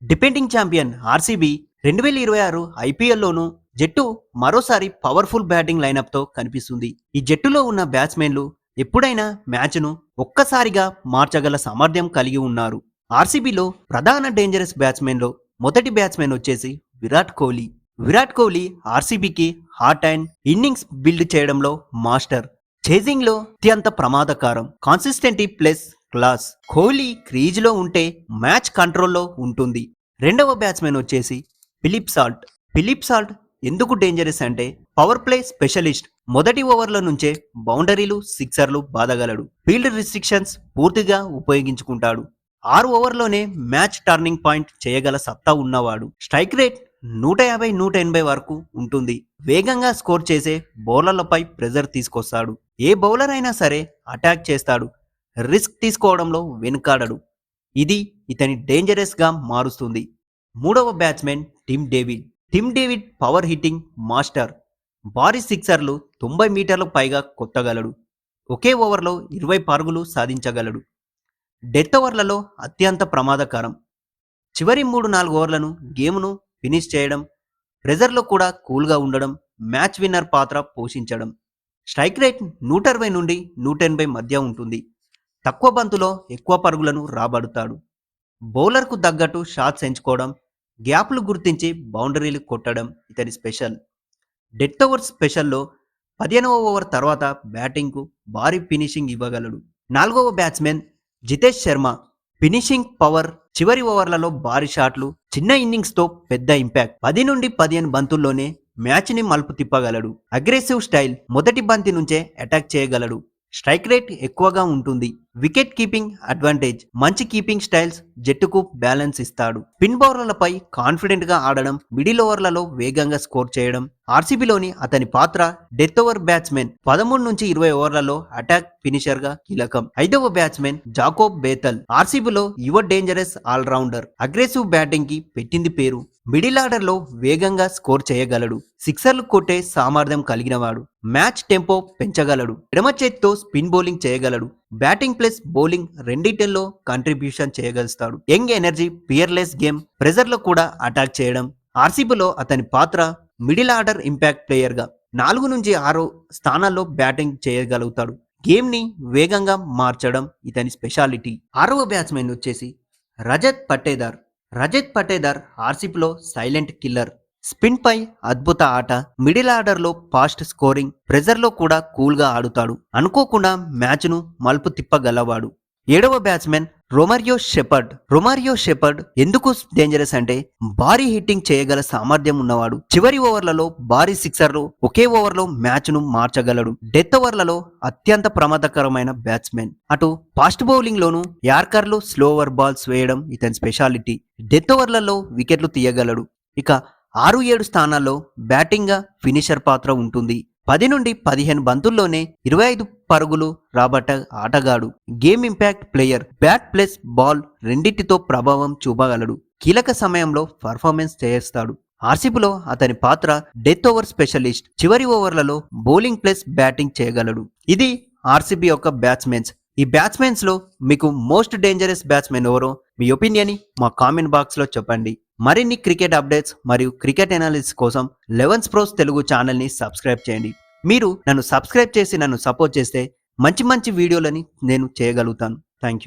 Defending champion RCB 2026 ఐపీఎల్లోనూ జట్టు మరోసారి powerful batting లైనప్తో కనిపిస్తుంది. ఈ జట్టులో ఉన్న బ్యాట్స్మెన్లు ఎప్పుడైనా మ్యాచ్ను ఒక్కసారిగా మార్చగల సామర్థ్యం కలిగి ఉన్నారు. ఆర్సీబీలో ప్రధాన డేంజరస్ బ్యాట్స్మెన్లో మొదటి బ్యాట్స్మెన్ వచ్చేసి విరాట్ కోహ్లీ. విరాట్ కోహ్లీ ఆర్సీబీకి హాట్ అండ్ ఇన్నింగ్స్ బిల్డ్ చేయడంలో మాస్టర్. చేజింగ్లో అత్యంత ప్రమాదకరం. Consistency plus class. కోహ్లీ క్రీజ్లో ఉంటే మ్యాచ్ కంట్రోల్లో ఉంటుంది. రెండవ బ్యాట్స్మెన్ వచ్చేసి ఫిలిప్ సాల్ట్. ఫిలిప్ సాల్ట్ ఎందుకు డేంజరస్ అంటే పవర్ ప్లే స్పెషలిస్ట్. మొదటి ఓవర్ల నుంచే బౌండరీలు సిక్సర్లు బాదగలడు. ఫీల్డ్ రిస్ట్రిక్షన్స్ పూర్తిగా ఉపయోగించుకుంటాడు. 6 ఓవర్లోనే మ్యాచ్ టర్నింగ్ పాయింట్ చేయగల సత్తా ఉన్నవాడు. స్ట్రైక్ రేట్ 150-180 వరకు ఉంటుంది. వేగంగా స్కోర్ చేసే బౌలర్లపై ప్రెజర్ తీసుకొస్తాడు. ఏ బౌలర్ అయినా సరే అటాక్ చేస్తాడు. రిస్క్ తీసుకోవడంలో వెనుకాడడు. ఇది ఇతని డేంజరస్ గా మారుస్తుంది. మూడవ batsmen Tim David. Tim David power hitting master. భారీ సిక్సర్లు 90 మీటర్లకు పైగా కొట్టగలడు. ఒకే ఓవర్లో 20 పరుగులు సాధించగలడు. డెత్ ఓవర్లలో అత్యంత ప్రమాదకరం. చివరి 3-4 ఓవర్లను గేమ్ను ఫినిష్ చేయడం, ప్రెజర్లో కూడా కూల్గా ఉండడం, మ్యాచ్ విన్నర్ పాత్ర పోషించడం. స్ట్రైక్ రేట్ 160 నుండి 180 మధ్య ఉంటుంది. తక్కువ బంతులో ఎక్కువ పరుగులను రాబడతాడు. బౌలర్కు తగ్గట్టు షాట్స్ ఎంచుకోవడం, గ్యాప్లు గుర్తించి బౌండరీలు కొట్టడం ఇతని స్పెషల్. డెత్ ఓవర్ స్పెషల్లో 15వ ఓవర్ తర్వాత బ్యాటింగ్కు భారీ ఫినిషింగ్ ఇవ్వగలడు. నాలుగవ batsmen Jitesh Sharma. Finishing power. చివరి ఓవర్లలో భారీ షాట్లు, చిన్న ఇన్నింగ్స్తో పెద్ద ఇంపాక్ట్. 10 నుండి 15 బంతుల్లోనే మ్యాచ్ని మలుపు తిప్పగలడు. Aggressive style. మొదటి బంతి నుంచే అటాక్ చేయగలడు. స్ట్రైక్ రేట్ ఎక్కువగా ఉంటుంది. Wicket keeping advantage. మంచి కీపింగ్ స్టైల్స్ జట్టుకు బ్యాలెన్స్ ఇస్తాడు. స్పిన్ బౌలర్లపై కాన్ఫిడెంట్ గా ఆడడం, మిడిల్ ఓవర్లలో వేగంగా స్కోర్ చేయడం ఆర్సీబీలోని అతని పాత్ర. Death over batsmen. 13 నుంచి 20 ఓవర్లలో అటాక్ ఫినిషర్ గా కీలకం. ఐదవ బ్యాట్స్మెన్ జాకోబ్ బేతల్. ఆర్సీబీలో యువ డేంజరస్ ఆల్రౌండర్. అగ్రెసివ్ బ్యాటింగ్ కి పెట్టింది పేరు. మిడిల్ ఆర్డర్ లో వేగంగా స్కోర్ చేయగలడు. సిక్సర్లు కొట్టే సామర్థ్యం కలిగినవాడు. మ్యాచ్ టెంపో పెంచగలడు. ఎడమ చేతితో స్పిన్ బౌలింగ్ చేయగలడు. బ్యాటింగ్ ప్లస్ బౌలింగ్ రెండిటిల్లో కంట్రిబ్యూషన్ చేయగలుగుతాడు. Young energy, fearless game, pressure లో కూడా అటాక్ చేయడం. ఆర్సీబీలో అతని పాత్ర మిడిల్ ఆర్డర్ ఇంపాక్ట్ ప్లేయర్ గా 4 నుంచి 6 స్థానాల్లో బ్యాటింగ్ చేయగలుగుతాడు. గేమ్ ని వేగంగా మార్చడం ఇతని స్పెషాలిటీ. ఆరవ బ్యాట్స్మెన్ వచ్చేసి రజత్ పట్టేదార్. రజత్ పట్టేదార్ ఆర్సీబీలో సైలెంట్ కిల్లర్. స్పిన్ పై అద్భుత ఆట. మిడిల్ ఆర్డర్ లో ఫాస్ట్ స్కోరింగ్, ప్రెజర్ లో కూడా కూల్ గా ఆడుతాడు. అనుకోకుండా మ్యాచ్ ను మలుపు తిప్పగలవాడు. ఏడవ batsmen Romario shepherd. Romario shepherd ఎందుకు డేంజరస్ అంటే భారీ హిట్టింగ్ చేయగల సామర్థ్యం ఉన్నవాడు. చివరి ఓవర్లలో భారీ సిక్సర్లు, ఒకే ఓవర్లో మ్యాచ్ ను మార్చగలడు. డెత్ ఓవర్లలో అత్యంత ప్రమాదకరమైన బ్యాట్స్మెన్. అటు ఫాస్ట్ బౌలింగ్ లోను యార్కర్లు, స్లో ఓవర్ బాల్స్ వేయడం ఇతని స్పెషాలిటీ. డెత్ ఓవర్లలో వికెట్లు తీయగలడు. ఇక 6-7 స్థానాల్లో బ్యాటింగ్ గా ఫినిషర్ పాత్ర ఉంటుంది. 10 నుండి 15 బంతుల్లోనే 25 పరుగులు రాబట్ట ఆటగాడు. Game impact player. Bat plus ball రెండింటితో ప్రభావం చూపగలడు. కీలక సమయంలో పర్ఫార్మెన్స్ చేస్తాడు. ఆర్సీబీలో అతని పాత్ర డెత్ ఓవర్ స్పెషలిస్ట్. చివరి ఓవర్లలో బౌలింగ్ ప్లస్ బ్యాటింగ్ చేయగలడు. ఇది ఆర్సీబీ యొక్క బ్యాట్స్మెన్స్. ఈ బ్యాట్స్మెన్స్ లో మీకు మోస్ట్ డేంజరస్ బ్యాట్స్మెన్ ఎవరో మీ ఒపీనియన్ మా కామెంట్ బాక్స్ లో చెప్పండి. మరిన్ని క్రికెట్ అప్డేట్స్ మరియు క్రికెట్ అనాలిసిస్ కోసం 11 Pros తెలుగు ఛానల్ ని సబ్స్క్రైబ్ చేయండి. మీరు నన్ను సబ్స్క్రైబ్ చేసి నన్ను సపోర్ట్ చేస్తే మంచి మంచి వీడియోలని నేను చేయగలుగుతాను. Thank you.